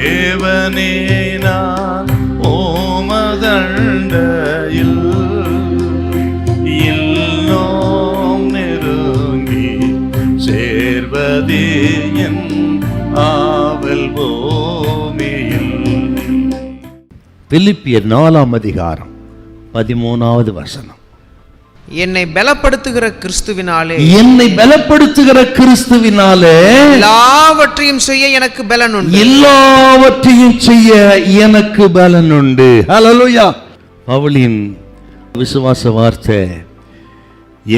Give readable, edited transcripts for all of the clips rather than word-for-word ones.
தேவனே நான் ஓமதண்டையில் இன்னும் நெருங்கி சேர்வதே என் ஆவல் பூமியில். பிலிப்பியர் 4ஆம் அதிகாரம் 13வது வசனம். என்னை பலப்படுத்துகிற கிறிஸ்துவினாலே எல்லாவற்றையும் செய்ய எனக்கு பலன் உண்டு. எல்லாவற்றையும் செய்ய எனக்கு பலன் உண்டு. ஹல்லேலூயா. பவுலின் விசுவாச வார்த்தை,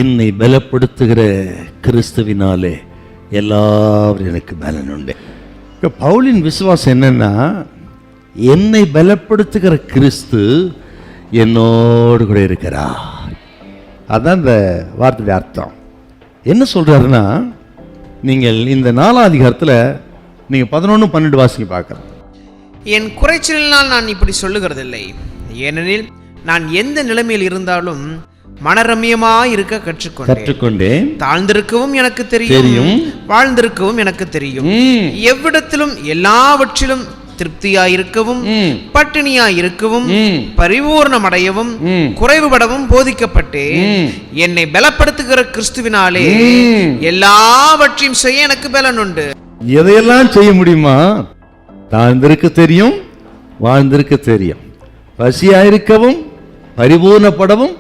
என்னை பலப்படுத்துகிற கிறிஸ்துவினாலே எல்லாவற்றையும் எனக்கு பலன் உண்டு. பவுலின் விசுவாசம் என்னன்னா, என்னை பலப்படுத்துகிற கிறிஸ்து என்னோடு கூட இருக்கிறார். அதான் இந்த வார்த்தையுடைய அர்த்தம். என்ன சொல்றாருன்னா, நீங்கள் இந்த 4ஆம் அதிகாரத்தில் நீங்க 11-12 வாசிங்க பார்க்கலாம். என் குறைச்சலினால் நான் இப்படி சொல்லுகிறதில்லை, ஏனெனில் நான் எந்த நிலைமையில் இருந்தாலும் மனரம்யமாய் இருக்க கற்றுக்கொண்டேன். தாழ்ந்திருக்கவும் எனக்கு தெரியும், வாழ்ந்திருக்கவும் எனக்கு தெரியும். எவ்விடத்திலும் எல்லாவற்றிலும் திருப்தியாயிருக்கவும் பட்டினியாயிருக்கவும் பரிபூர்ணமடையவும் குறைவுபடவும் போதிக்கப்பட்டு என்னை பலப்படுத்துகிற கிறிஸ்துவினாலே எல்லாவற்றையும் செய்ய எனக்கு பலன் உண்டு. எதையெல்லாம் செய்ய முடியுமா? தாழ்ந்திருக்க தெரியும், வாழ்ந்திருக்க தெரியும், பசியாயிருக்கவும் பரிபூர்ணப்படவும்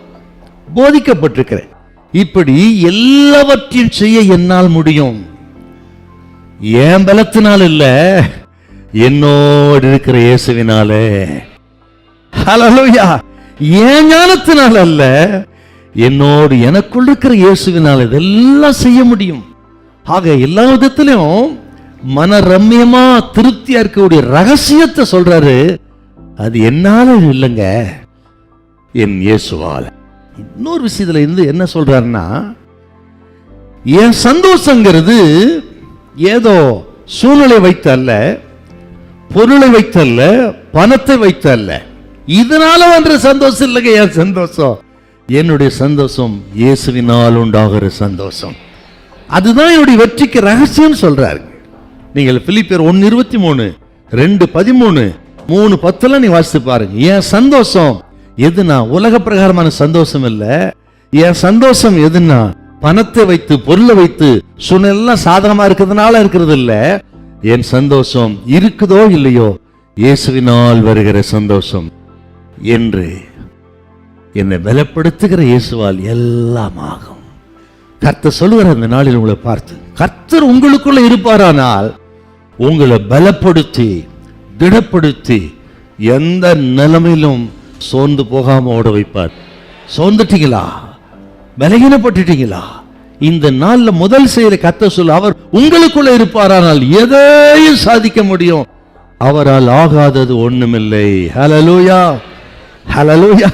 போதிக்கப்பட்டிருக்கிறேன். இப்படி எல்லாவற்றையும் செய்ய என்னால் முடியும். ஏன் பலத்தினால் இல்ல, என்னோடு இருக்கிற இயேசுவினாலே. ஹல்லேலூயா. ஏன் ஞானத்தினால் அல்ல, என்னோடு எனக்குள் இருக்கிற இயேசுவினால இதெல்லாம் செய்ய முடியும். ஆக எல்லா விதத்திலும் மன ரம்யமா திருப்தியா இருக்கக்கூடிய ரகசியத்தை சொல்றாரு. அது என்னால இல்லைங்க, என் இயேசுவால. இன்னொரு விஷயத்துல இருந்து என்ன சொல்றாருன்னா, என் சந்தோஷங்கிறது ஏதோ சூழ்நிலை வைத்து அல்ல, பொருளை வைத்தல்ல, பணத்தை வைத்தல்ல, இதனால வந்த சந்தோஷம் இல்லைங்க. என் சந்தோஷம், என்னுடைய சந்தோஷம் இயேசுவினால் உண்டாகிற சந்தோஷம். அதுதான் என்னுடைய வெற்றிக்கு ரகசியம் சொல்றாரு. நீங்கள் பிலிப்பியர் 1:23, 2:13, 3:10 நீ வாசித்து பாருங்க. என் சந்தோஷம் எதுனா உலக பிரகாரமான சந்தோஷம் இல்ல. என் சந்தோஷம் எதுனா பணத்தை வைத்து பொருளை வைத்து சூழ்நிலை சாதகமா இருக்கிறதுனால இருக்கிறது இல்ல. என் சந்தோஷம் இருக்குதோ இல்லையோ இயேசுவினால் வருகிற சந்தோஷம் என்று என்னை பலப்படுத்துகிற இயேசுவால் எல்லாம் ஆகும். கர்த்தர் சொல்லுகிற அந்த நாளில் உங்களை பார்த்து, கர்த்தர் உங்களுக்குள்ள இருப்பாரானால் உங்களை பலப்படுத்தி திடப்படுத்தி எந்த நிலைமையிலும் சோர்ந்து போகாம ஓட வைப்பார். சோர்ந்துட்டீங்களா, பலகீனப்பட்டுட்டீங்களா, இந்த நாள்ல முதல் செயலை கர்த்தர் சொல்ல, அவர் உங்களுக்குள்ள இருப்பாரானால் எதையும் சாதிக்க முடியும். அவரால் ஆகாதது ஒண்ணுமில்லை. ஹல்லேலூயா, ஹல்லேலூயா.